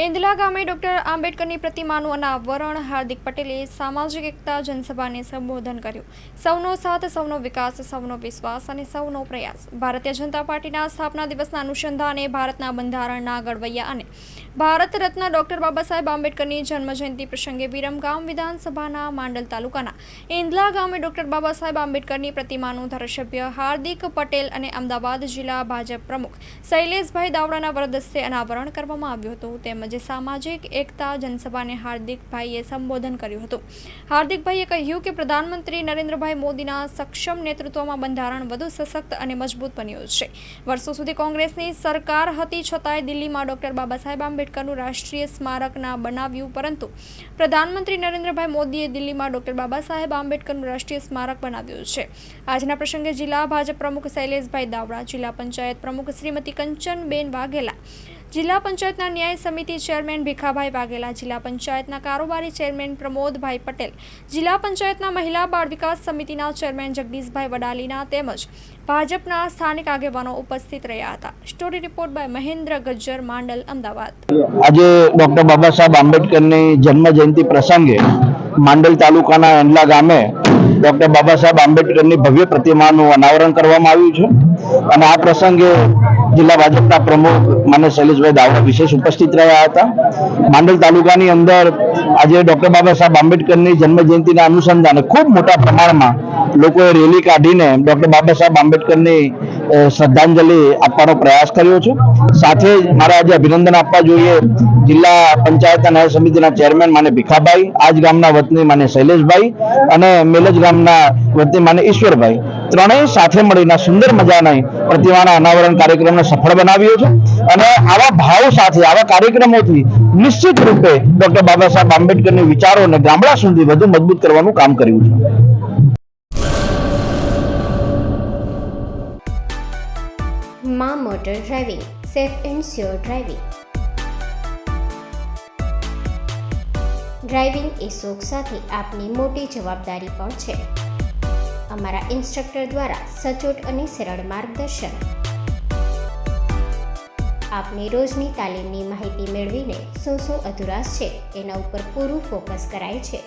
એંદલા ગામે ડોક્ટર આંબેડકરની પ્રતિમાનું અનાવરણ હાર્દિક પટેલે સામાજિક એકતા જનસભાને સંબોધન કર્યું. સૌનો સાથ, સૌનો વિકાસ, સૌનો વિશ્વાસ અને સૌનો પ્રયાસ. ભારતીય જનતા પાર્ટીના સ્થાપના દિવસના અનુસંધાને ભારતના બંધારણના ઘડવૈયા અને ભારત રત્ન ડોક્ટર બાબાસાહેબ આંબેડકરની જન્મજયંતિ પ્રસંગે વિરમગામ વિધાનસભાના માંડલ તાલુકાના એંદલા ગામે ડોક્ટર બાબાસાહેબ આંબેડકરની પ્રતિમાનું ધારાસભ્ય હાર્દિક પટેલ અને અમદાવાદ જિલ્લા ભાજપ પ્રમુખ શૈલેષભાઈ દાવડાના વરદ હસ્તે અનાવરણ કરવામાં આવ્યું હતું. તેમજ સામાજિક એકતા જનસભાને હાર્દિકભાઈએ સંબોધન કર્યું હતું. હાર્દિકભાઈએ કહ્યું કે પ્રધાનમંત્રી નરેન્દ્રભાઈ મોદીના સક્ષમ નેતૃત્વમાં બંધારણ વધુ સશક્ત અને મજબૂત બન્યું છે. વર્ષો સુધી કોંગ્રેસની સરકાર હતી, છતાંય દિલ્હીમાં ડોક્ટર બાબાસાહેબ આંબેડકરનું રાષ્ટ્રીય સ્મારક ના બનાવ્યું, પરંતુ પ્રધાનમંત્રી નરેન્દ્રભાઈ મોદીએ દિલ્હીમાં ડોક્ટર બાબાસાહેબ આંબેડકરનું રાષ્ટ્રીય સ્મારક બનાવ્યું છે. આજના પ્રસંગે જિલ્લા ભાજપ પ્રમુખ શૈલેષભાઈ દાવડા, જિલ્લા પંચાયત પ્રમુખ શ્રીમતી કંચનબેન વાઘેલા, જિલ્લા પંચાયતના ન્યાય સમિતિ ચેરમેન ભીખાભાઈ વાઘેલા, જિલ્લા પંચાયતના કારોબારી ચેરમેન પ્રમોદભાઈ પટેલ, જિલ્લા પંચાયતના મહિલા બાળ વિકાસ સમિતિના ચેરમેન જગદીશભાઈ વડાલીના તેમજ ભાજપના સ્થાનિક આગેવાનો ઉપસ્થિત રહ્યા હતા. Story report by Mahendra Gajjar, Mandal, Ahmedabad. આજે ડોક્ટર બાબાસાહેબ આંબેડકરની જન્મ જયંતિ પ્રસંગે માંડલ તાલુકાના એંદલા ગામે ડોક્ટર બાબાસાહેબ આંબેડકરની ભવ્ય પ્રતિમાનું અનાવરણ કરવામાં આવ્યું છે અને આ પ્રસંગે જિલ્લા ભાજપના પ્રમુખ માન્ય શૈલેષભાઈ દાવડા વિશેષ ઉપસ્થિત રહ્યા હતા. માંડલ તાલુકાની અંદર આજે ડોક્ટર બાબાસાહેબ આંબેડકરની જન્મ જયંતિના અનુસંધાને ખૂબ મોટા પ્રમાણમાં લોકોએ રેલી કાઢીને ડોક્ટર બાબાસાહેબ આંબેડકરની શ્રદ્ધાંજલિ આપવાનો પ્રયાસ કર્યો છે. સાથે જ મારે આજે અભિનંદન આપવા જોઈએ જિલ્લા પંચાયતના ન્યાય સમિતિના ચેરમેન માને ભીખાભાઈ, આજ ગામના વતની માને શૈલેષભાઈ અને મેલજ ગામના વતની માને ઈશ્વરભાઈ, ત્રણેય સાથે મળીને સુંદર મજાના પ્રતિમાના અનાવરણ કાર્યક્રમને સફળ બનાવ્યો છે અને આવા ભાવ સાથે આવા કાર્યક્રમોથી નિશ્ચિત રૂપે ડોક્ટર બાબાસાહેબ આંબેડકરની વિચારોને ગામડા સુધી વધુ મજબૂત કરવાનું કામ કર્યું છે. માં motor driving, safe and sure driving. Driving એ શોખ સાથે આપની મોટી જવાબદારી પણ છે. અમારા ઇન્સ્ટ્રક્ટર દ્વારા સચોટ અને સરળ માર્ગદર્શન. આપની રોજની તાલીમની માહિતી મેળવીને શું અધુરાશ છે એના ઉપર પૂરું ફોકસ કરાય છે.